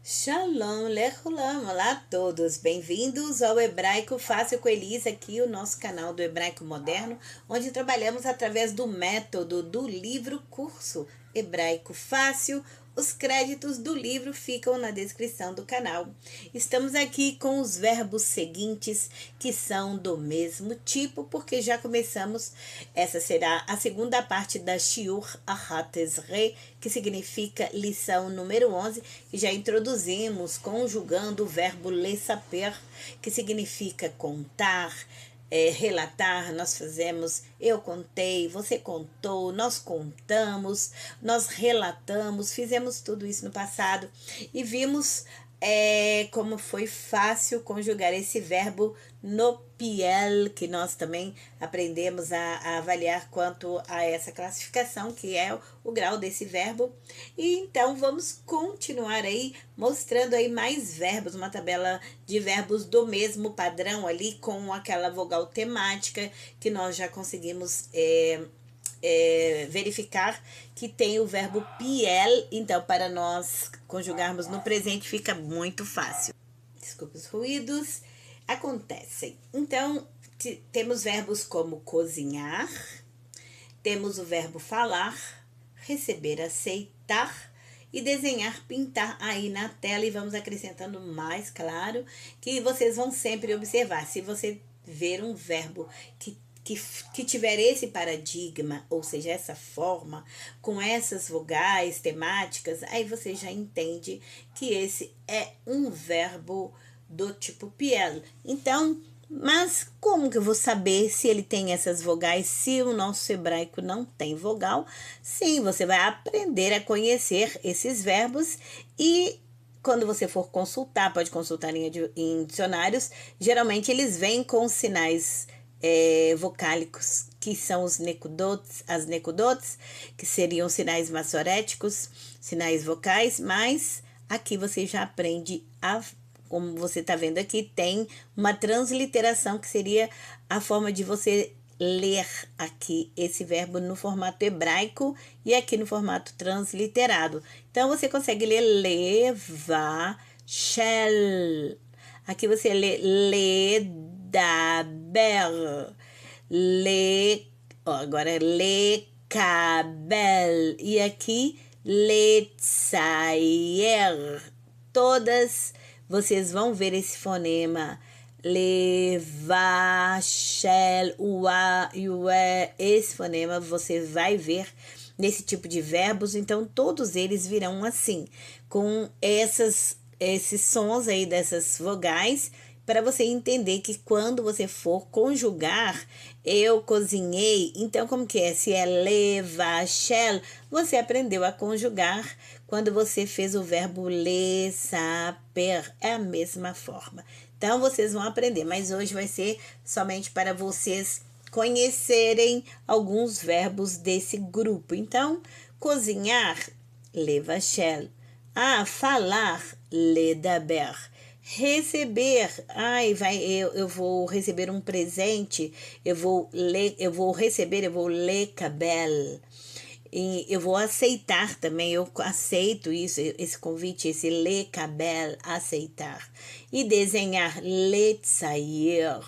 Shalom, lechulam, olá a todos, bem-vindos ao Hebraico Fácil com Elisa, aqui o nosso canal do Hebraico Moderno, onde trabalhamos através do método do livro curso Hebraico Fácil. Os créditos do livro ficam na descrição do canal. Estamos aqui com os verbos seguintes, que são do mesmo tipo, porque já começamos, essa será a segunda parte da Shiur Ahat Ezre, que significa lição número 11, e já introduzimos conjugando o verbo lesaper, que significa contar, relatar. Nós fazemos, eu contei, você contou, nós contamos, nós relatamos, fizemos tudo isso no passado e vimos como foi fácil conjugar esse verbo no piel, que nós também aprendemos a avaliar quanto a essa classificação, que é o grau desse verbo. E então vamos continuar aí mostrando aí mais verbos, uma tabela de verbos do mesmo padrão ali, com aquela vogal temática que nós já conseguimos verificar que tem o verbo piel. Então, para nós conjugarmos no presente fica muito fácil. Desculpa os ruídos, acontecem. Então, temos verbos como cozinhar, temos o verbo falar, receber, aceitar e desenhar, pintar aí na tela, e vamos acrescentando mais, claro, que vocês vão sempre observar. Se você ver um verbo que tiver esse paradigma, ou seja, essa forma, com essas vogais temáticas, aí você já entende que esse é um verbo do tipo piel. Então, mas como que eu vou saber se ele tem essas vogais, se o nosso hebraico não tem vogal? Sim, você vai aprender a conhecer esses verbos, e quando você for consultar, pode consultar em dicionários, geralmente eles vêm com sinais vocálicos, que são os nekudotes, as nekudotes, que seriam sinais massoréticos, sinais vocais, mas aqui você já aprende como você está vendo aqui, tem uma transliteração, que seria a forma de você ler aqui esse verbo no formato hebraico e aqui no formato transliterado. Então, você consegue ler leva, shel. Aqui você lê ledaber, agora lekabel, e aqui letsayer. Todas vocês vão ver esse fonema levar, shel, ua e ué. Esse fonema você vai ver nesse tipo de verbos. Então todos eles virão assim, com esses sons aí dessas vogais, para você entender que quando você for conjugar eu cozinhei, então como que é? Se é leva, shel, você aprendeu a conjugar quando você fez o verbo saper, é a mesma forma. Então vocês vão aprender, mas hoje vai ser somente para vocês conhecerem alguns verbos desse grupo. Então, cozinhar, leva, shel. Falar, ledaber. Receber, eu vou receber um presente, eu vou receber, eu vou lekabel. E eu vou aceitar também, eu aceito isso, esse convite, esse lekabel, aceitar. E desenhar, letsayer,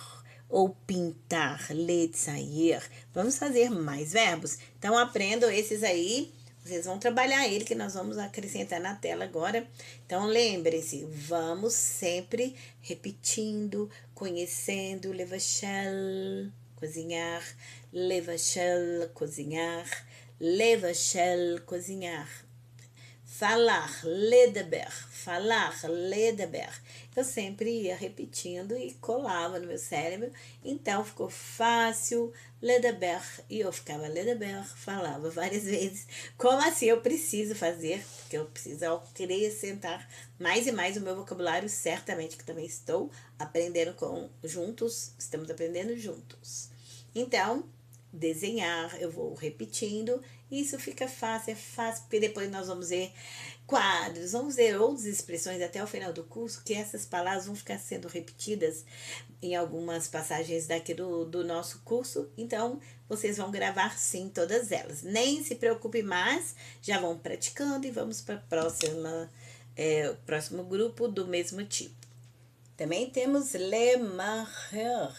ou pintar, letsayer. Vamos fazer mais verbos? Então, aprendam esses aí. Vocês vão trabalhar ele, que nós vamos acrescentar na tela agora. Então, lembrem-se, vamos sempre repetindo, conhecendo, levashel, cozinhar, levashel, cozinhar, levashel, cozinhar. Falar, ledaber. Eu sempre ia repetindo e colava no meu cérebro, então ficou fácil, ledaber, e eu ficava ledaber, falava várias vezes. Como assim eu preciso fazer? Porque eu preciso acrescentar mais e mais o meu vocabulário, certamente que também estou aprendendo juntos, estamos aprendendo juntos. Então, desenhar, eu vou repetindo, isso fica fácil, porque depois nós vamos ver quadros, vamos ver outras expressões até o final do curso, que essas palavras vão ficar sendo repetidas em algumas passagens daqui do nosso curso. Então, vocês vão gravar sim todas elas. Nem se preocupe mais, já vão praticando e vamos para a próxima o próximo grupo do mesmo tipo. Também temos le marrer.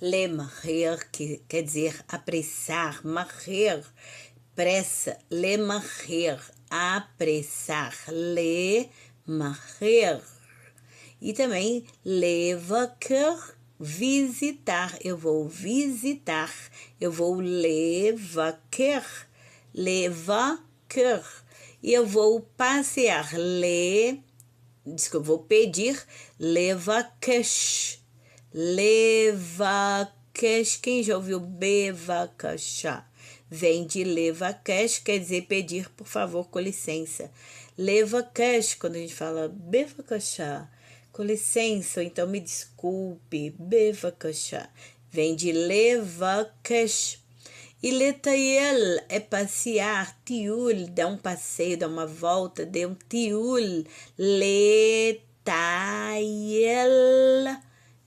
Le marrer, que quer dizer apressar. Marrer, pressa. Le marrer, apressar. Le marrer. E também le vaquer, visitar. Eu vou visitar. Eu vou le vaquer. Le vaquer. E eu vou passear. Desculpa, vou pedir levaquesh. Levaquesh. Quem já ouviu bevacachá? Vem de levaquesh, quer dizer pedir, por favor, com licença. Levaquesh, quando a gente fala bevacachá, com licença, ou então me desculpe, bevacachá. Vem de levaquesh. E letayel é passear, tiul, dar um passeio, dar uma volta, dê um tiul, letayel.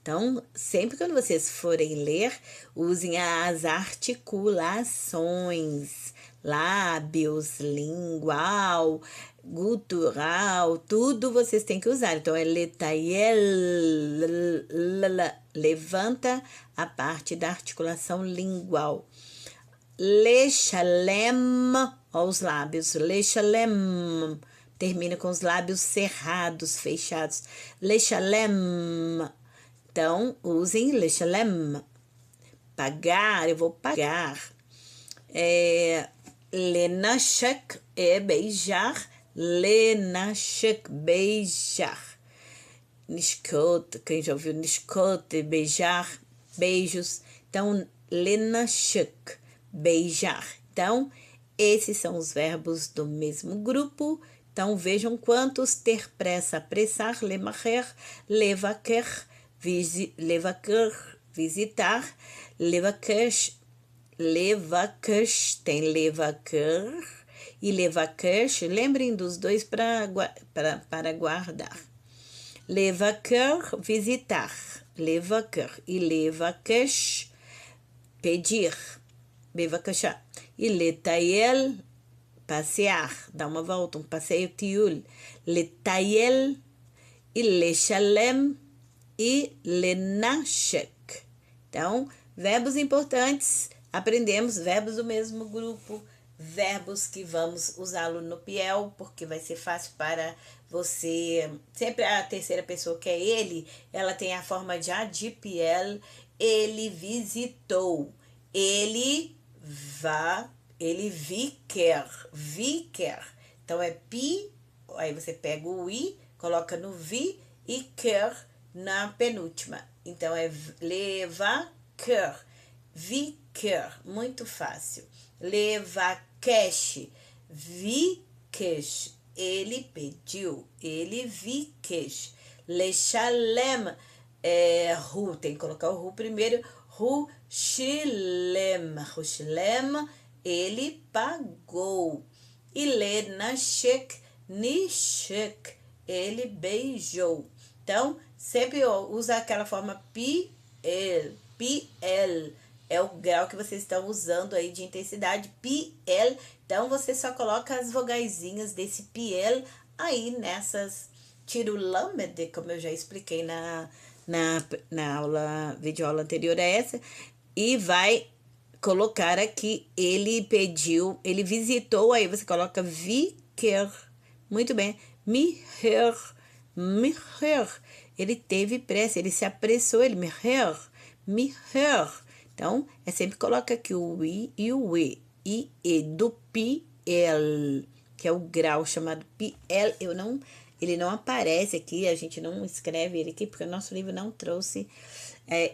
Então, sempre quando vocês forem ler, usem as articulações, lábios, lingual, gutural, tudo vocês têm que usar. Então, é letayel, levanta a parte da articulação lingual. Lechalem, ó, os lábios, lechalem, termina com os lábios cerrados, fechados. Lechalem, então usem lechalem. Pagar, eu vou pagar. Lenashek é beijar, lenashek, beijar. Nishkot, quem já ouviu nishkot, beijar, beijos. Então, lenashek, beijar. Então, esses são os verbos do mesmo grupo. Então, vejam quantos: ter pressa, apressar, lemarrer, levaquer, visitar, levaquesh, tem levaquer e levaquesh. Lembrem dos dois para guardar. Levaquer, visitar, levaquer, e levaquesh, pedir. Bevacachá. E letayel, passear, dar uma volta, um passeio tiul. Letayel e lechalem e lenashek. Então, verbos importantes, aprendemos verbos do mesmo grupo, verbos que vamos usá-lo no piel, porque vai ser fácil para você. Sempre a terceira pessoa, que é ele, ela tem a forma de adipiel. Ele visitou. Ele viquer. Então é pi, aí você pega o i, coloca no vi e quer na penúltima. Então é levaquer, viquer, muito fácil. Levaquesh, viquesh, ele pediu, ele viquesh. Lechalem, ru, tem que colocar o ru primeiro. Ru shilem, ele pagou. E lenashek, nishek, ele beijou. Então, sempre usa aquela forma pi-el. Pi-el é o grau que vocês estão usando aí de intensidade. Pi-el. Então, você só coloca as vogaizinhas desse pi-el aí nessas tirulâmede, como eu já expliquei na aula, videoaula anterior a essa. E vai colocar aqui, ele pediu, ele visitou, aí você coloca viquer. Muito bem. Miher. Ele teve pressa, ele se apressou, ele miher. Então, sempre coloca aqui o i e o e. E do pi-el, que é o grau chamado pi-el. Ele não aparece aqui, a gente não escreve ele aqui, porque o nosso livro não trouxe.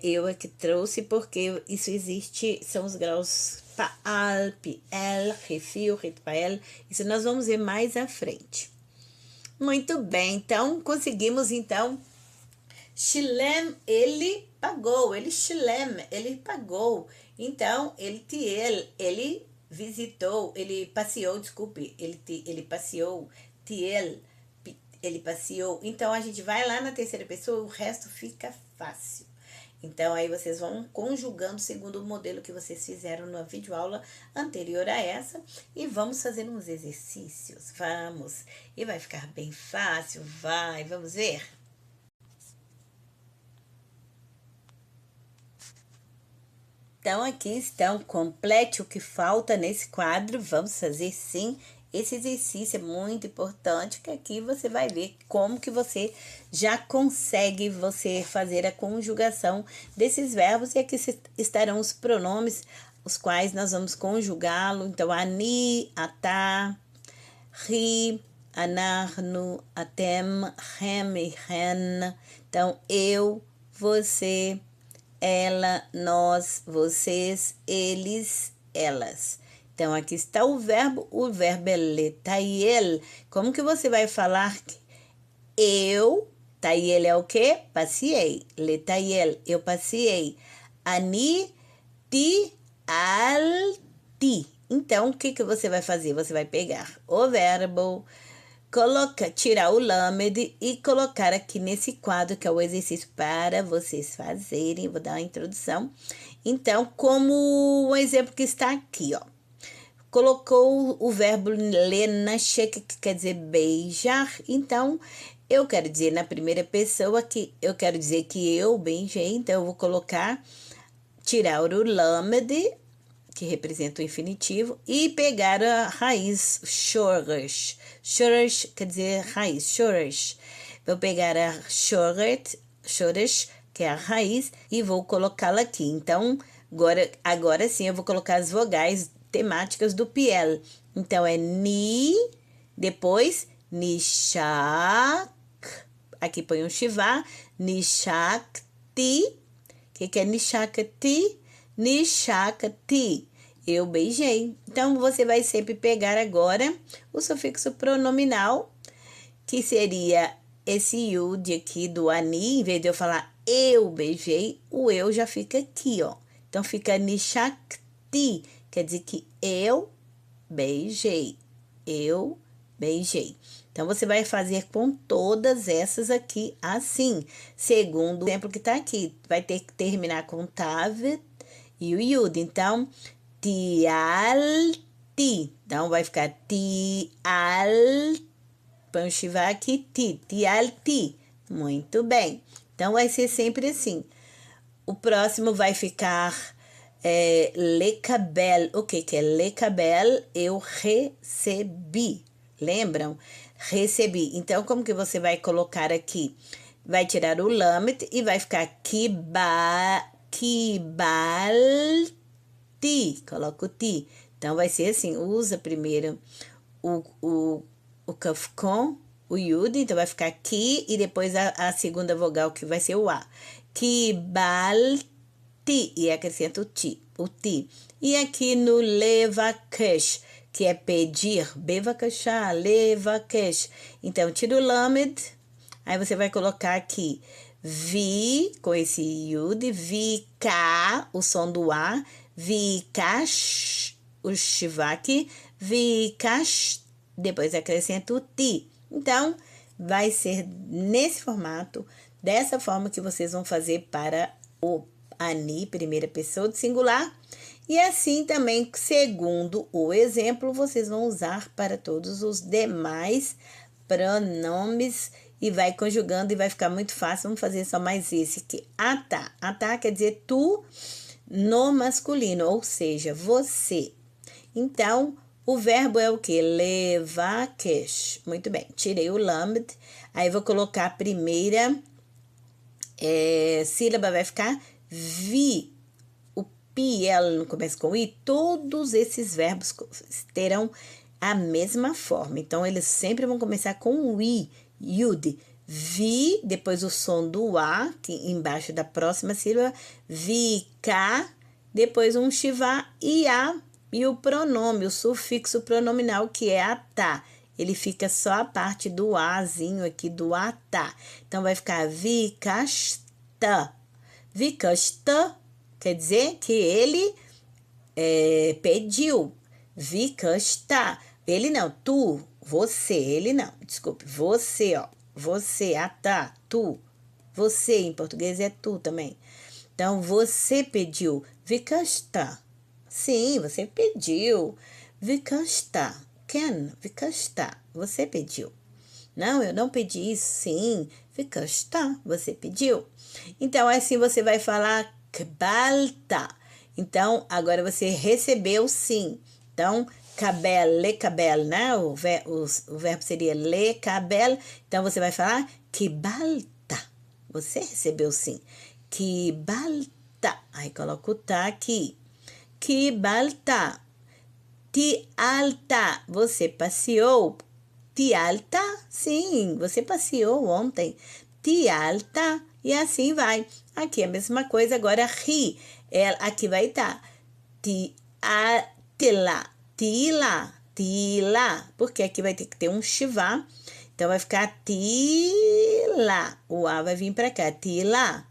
Eu é que trouxe, porque isso existe, são os graus Paal, Piel, Refil, Ritpael. Isso nós vamos ver mais à frente. Muito bem, então, conseguimos, então, Shilem, ele pagou, ele Shilem, ele pagou. Então, ele visitou, ele passeou, desculpe, ele passeou, Tiel, ele passeou. Então, a gente vai lá na terceira pessoa, o resto fica fácil. Então, aí vocês vão conjugando segundo o modelo que vocês fizeram na videoaula anterior a essa. E vamos fazer uns exercícios. Vamos! E vai ficar bem fácil, vai! Vamos ver? Então, aqui estão, complete o que falta nesse quadro. Vamos fazer sim. Esse exercício é muito importante, que aqui você vai ver como que você já consegue você fazer a conjugação desses verbos. E aqui estarão os pronomes, os quais nós vamos conjugá-lo. Então, ani, atá, ri, anarno, atem, hem e hen. Então, eu, você, ela, nós, vocês, eles, elas. Então, aqui está o verbo é letaiel. Como que você vai falar eu, taiel é o quê? Passei. Letaiel, eu passei. Ani, ti, al, ti. Então, o que que você vai fazer? Você vai pegar o verbo, tirar o lamed e colocar aqui nesse quadro, que é o exercício para vocês fazerem. Vou dar uma introdução. Então, como o exemplo que está aqui, ó. Colocou o verbo lenashek, que quer dizer beijar. Então, eu quero dizer na primeira pessoa que eu quero dizer que eu beijei. Então, eu vou colocar, tirar o lamed, que representa o infinitivo, e pegar a raiz, shoresh. Shoresh quer dizer raiz, shoresh. Vou pegar a shoresh, que é a raiz, e vou colocá-la aqui. Então, agora sim eu vou colocar as vogais temáticas do piel. Então, é ni, depois nishak, aqui põe um shivá, nishakti. O que é nishakti? Nishakti, eu beijei. Então, você vai sempre pegar agora o sufixo pronominal, que seria esse yud aqui do ani. Em vez de eu falar eu beijei, o eu já fica aqui, ó. Então, fica nishakti, quer dizer que eu beijei. Eu beijei. Então, você vai fazer com todas essas aqui assim. Segundo o exemplo que tá aqui, vai ter que terminar com tav e o yud. Então, tialti. Então, vai ficar tial. Põe o shivá aqui, tialti. Muito bem. Então, vai ser sempre assim. O próximo vai ficar lecabel. O que é lecabel? Eu recebi. Lembram? Recebi. Então, como que você vai colocar aqui? Vai tirar o lamet e vai ficar kibalti. Coloca o ti. Então, vai ser assim. Usa primeiro o kafkon, o yud. Então, vai ficar ki e depois a segunda vogal, que vai ser o a. Kibalti. E acrescenta o ti. E aqui no levakesh, que é pedir, bevakashá, levakesh. Então, tira o lamed, aí você vai colocar aqui vi, com esse yud, vika, o som do a, vikash, o shivaki, vikash, depois acrescenta o ti. Então, vai ser nesse formato, dessa forma que vocês vão fazer para o ani, primeira pessoa do singular. E assim também, segundo o exemplo, vocês vão usar para todos os demais pronomes e vai conjugando e vai ficar muito fácil. Vamos fazer só mais esse aqui. Atá. Atá quer dizer tu no masculino, ou seja, você. Então, o verbo é o que? Levakesh. Muito bem, tirei o lamed. Aí, vou colocar a primeira sílaba, vai ficar vi. O pi, ela não começa com i. Todos esses verbos terão a mesma forma. Então, eles sempre vão começar com o i, yud. Vi, depois o som do a, que embaixo da próxima sílaba. Vi, ka, depois um shivá e a. E o pronome, o sufixo pronominal, que é atá. Ele fica só a parte do azinho aqui, do atá. Então, vai ficar vikashta. Vikashta quer dizer que ele pediu. Vikashta. Ele não, tu, você, ele não. Desculpe, você, ó. Você, atá, tu. Você, em português, é tu também. Então, você pediu. Vikashta. Sim, você pediu. Vikashta. Ken, vikashta. Você pediu. Não, eu não pedi isso. Sim, vikashta. Você pediu. Então, assim você vai falar kbalta. Então, agora você recebeu sim. Então, kabel, lekabel, né? O verbo seria lekabel. Então, você vai falar kibalta. Você recebeu sim. Kibalta. Aí, coloca o tá aqui. Kibalta. Ti alta. Você passeou. Ti alta? Sim, você passeou ontem. Ti alta. E assim vai. Aqui é a mesma coisa, agora ri. Aqui vai estar. Ti a tila. Tila. Tila. Porque aqui vai ter que ter um shivá. Então vai ficar tila. O A vai vir para cá. Tila.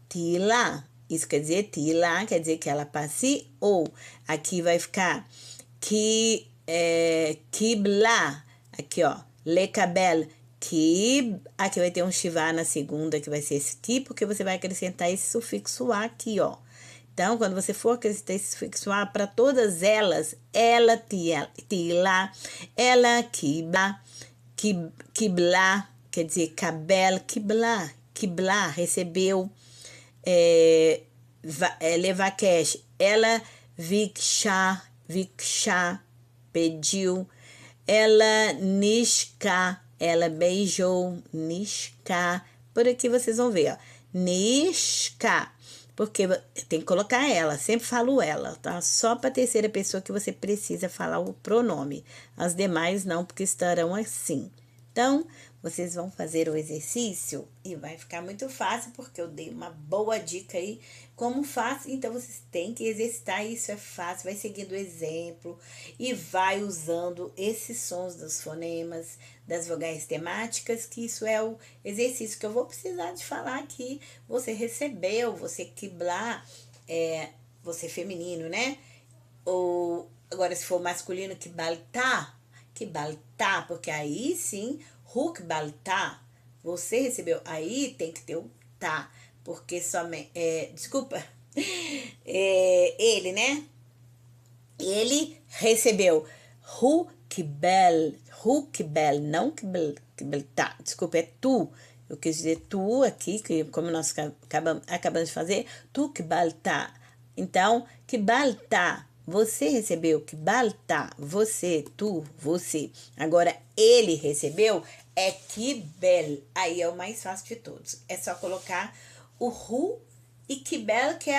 Tila. Isso quer dizer tila, quer dizer que ela passeou. Aqui vai ficar kibla. Aqui, ó. Lekabel. Aqui vai ter um shivá na segunda, que vai ser esse tipo, que você vai acrescentar esse sufixo A aqui, ó. Então, quando você for acrescentar esse sufixo A para todas elas, ela tila, ela kibla, kibla, quer dizer, kabel, kibla, recebeu, levakesh, ela viksha, pediu, ela nishka, ela beijou, nishka. Por aqui vocês vão ver, ó, nishka, porque tem que colocar ela, sempre falo ela, tá? Só para a terceira pessoa que você precisa falar o pronome, as demais não, porque estarão assim. Então, vocês vão fazer o exercício e vai ficar muito fácil, porque eu dei uma boa dica aí como fácil. Então, vocês têm que exercitar, isso é fácil, vai seguindo o exemplo e vai usando esses sons dos fonemas, das vogais temáticas, que isso é o exercício que eu vou precisar de falar aqui. Você recebeu, você kiblar, você feminino, né? Ou, agora, se for masculino, que baltar, porque aí sim, hukbaltar, você recebeu, aí tem que ter o tá, porque somente, desculpa, ele, né? Ele recebeu, hukbel, não kibel, tá, desculpa, é tu, eu quis dizer tu aqui, que como nós acabamos de fazer, tu kbalta. Então, kbalta, você recebeu, kbalta, você, tu, você. Agora, ele recebeu, é kibel. Aí é o mais fácil de todos. É só colocar o ru e kibel, que é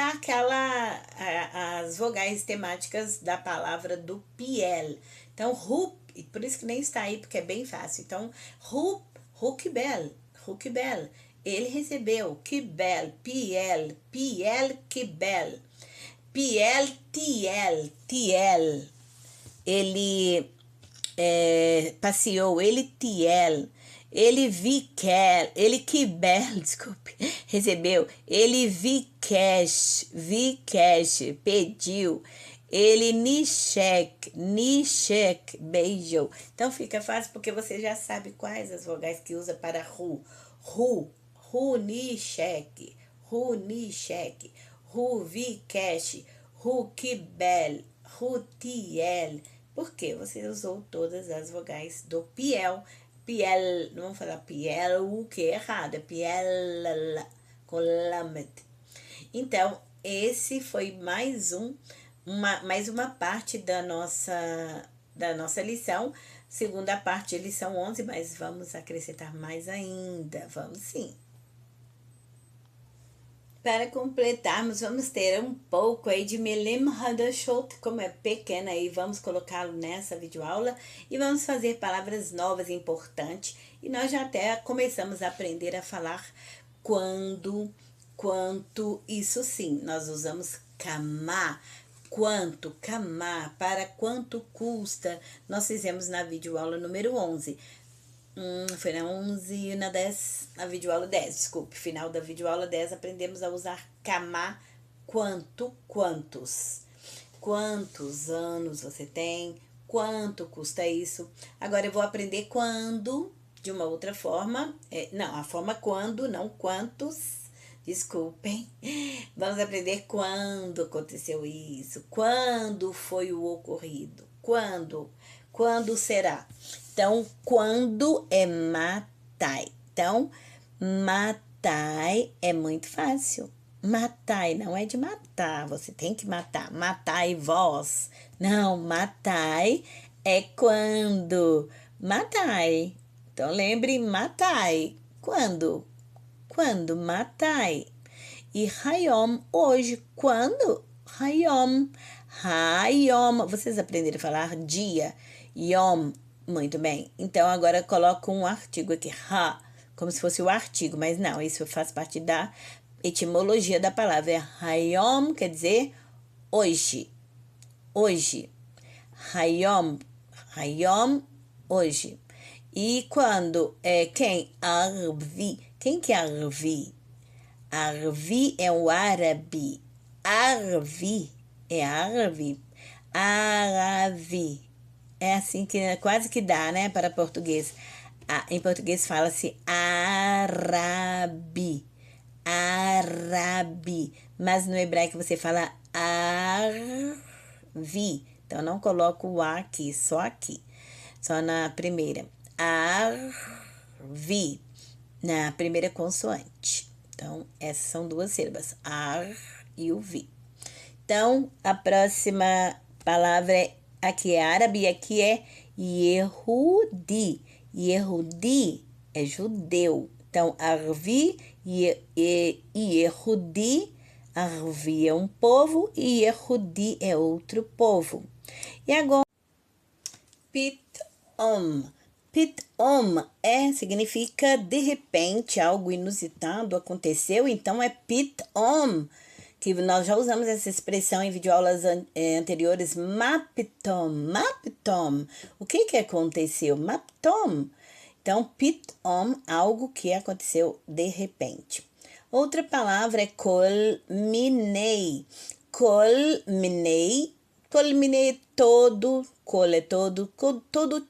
as vogais temáticas da palavra do piel. Então, ru, e por isso que nem está aí, porque é bem fácil. Então, kibel, kibel. Ele recebeu, kibel, piel, kibel. Piel, tiel. Ele passeou, ele tiel. Ele kibel, desculpe, recebeu. Ele vikesh, pediu. Ele nishek, beijou. Então fica fácil porque você já sabe quais as vogais que usa para ru. Nishek, vikesh, kibel, tiel. Por quê? Você usou todas as vogais do piel. Piel, não vamos falar piel, o que é errado, é piel, com lamed. Então, esse foi mais uma parte da nossa lição. Segunda parte, lição 11, mas vamos acrescentar mais ainda, vamos sim. Para completarmos, vamos ter um pouco aí de Milim Hadashot, como é pequena aí, vamos colocá-lo nessa videoaula e vamos fazer palavras novas e importantes. E nós já até começamos a aprender a falar quando, quanto, isso sim, nós usamos kamá. Quanto, kamá, para quanto custa, nós fizemos na videoaula número 11. Foi na 11 e na 10, na videoaula 10, desculpe. Final da videoaula 10, aprendemos a usar kamá, quantos. Quantos anos você tem? Quanto custa isso? Agora eu vou aprender quando, de uma outra forma. Não, a forma quando, não quantos, Desculpem. Vamos aprender quando aconteceu isso. Quando foi o ocorrido. Quando. Quando será? Então, quando é matai. Então, matai é muito fácil. Matai não é de matar, você tem que matar. Matai vós. Não, matai é quando. Matai. Então, lembre, matai. Quando? Quando? Matai. E Hayom, hoje. Quando? Hayom. Hayom. Vocês aprenderam a falar dia. Yom. Muito bem. Então, agora coloco um artigo aqui. Ha. Como se fosse o artigo. Mas não, isso faz parte da etimologia da palavra. Hayom quer dizer hoje. Hoje. Hayom. Hayom, hoje. E quando é quem? Arvi. Quem que é Arvi? Arvi é o árabe. Arvi é árabe. Aravi. É assim que quase que dá, né, para português. Em português fala-se árabe. Árabe. Mas no hebraico você fala arvi. Então não coloco o A aqui, só aqui. Só na primeira. Arvi. Na primeira consoante. Então, essas são duas sílabas. Ar e o vi. Então, a próxima palavra aqui é árabe e aqui é Yehudi. Yehudi é judeu. Então, Arvi e Yehudi. Arvi é um povo e Yehudi é outro povo. E agora, Pitom. Pitom significa de repente, algo inusitado aconteceu, então é pitom, que nós já usamos essa expressão em videoaulas anteriores, maptom, maptom. O que aconteceu? Maptom. Então, pitom, algo que aconteceu de repente. Outra palavra é colminei. Colminei. Colminei é todo, col é todo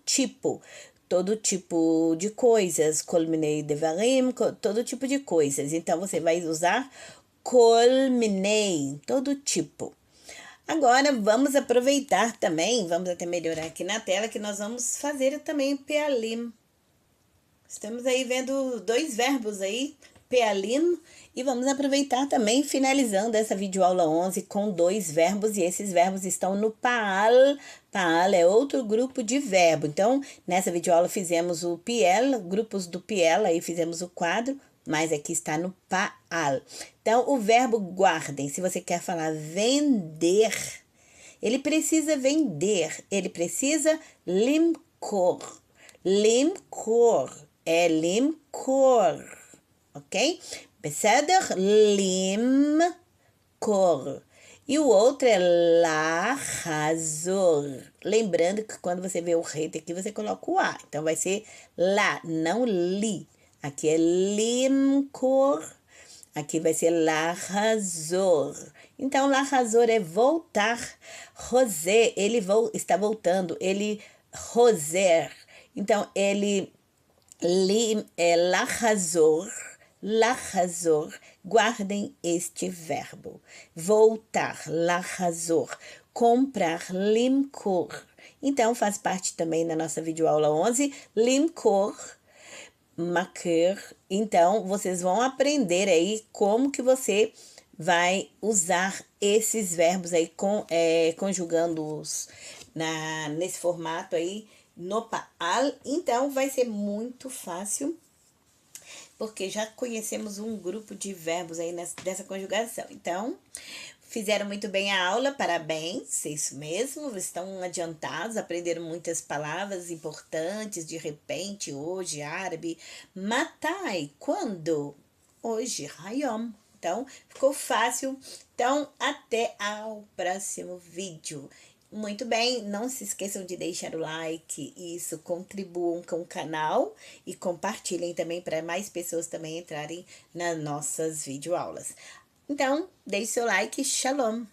tipo. Todo tipo de coisas, colminei devarim, todo tipo de coisas. Então, você vai usar colminei, todo tipo. Agora, vamos aproveitar também, vamos até melhorar aqui na tela, que nós vamos fazer também pealim. Estamos aí vendo dois verbos aí, pealim, e vamos aproveitar também, finalizando essa videoaula 11 com dois verbos, e esses verbos estão no Paal. Paal é outro grupo de verbo. Então, nessa videoaula fizemos o Piel, grupos do Piel, aí fizemos o quadro, mas aqui está no Paal. Então, o verbo guardem, se você quer falar vender, ele precisa vender, ele precisa limcor. Limcor, é limcor, ok? בסדר? limcor. E o outro é lahazor. Lembrando que quando você vê o rei aqui, você coloca o A. Então, vai ser lá, não li. Aqui é limcor. Aqui vai ser lahazor. Então, lahazor é voltar. Rosé, ele está voltando. Ele, roser. Então, ele é lahazor. Lahazor, guardem este verbo. Voltar, lahazor. Comprar, limcor. Então, faz parte também da nossa videoaula 11, limcor, maquer. Então, vocês vão aprender aí como que você vai usar esses verbos aí, conjugando-os nesse formato aí, no Paal. Então, vai ser muito fácil, porque já conhecemos um grupo de verbos aí dessa conjugação. Então, fizeram muito bem a aula, parabéns, é isso mesmo, estão adiantados, aprenderam muitas palavras importantes, de repente, hoje, árabe, matai, quando? Hoje, hayom. Então, ficou fácil. Então, até ao próximo vídeo. Muito bem, não se esqueçam de deixar o like, isso, contribuam com o canal e compartilhem também para mais pessoas também entrarem nas nossas videoaulas. Então, deixe seu like, shalom!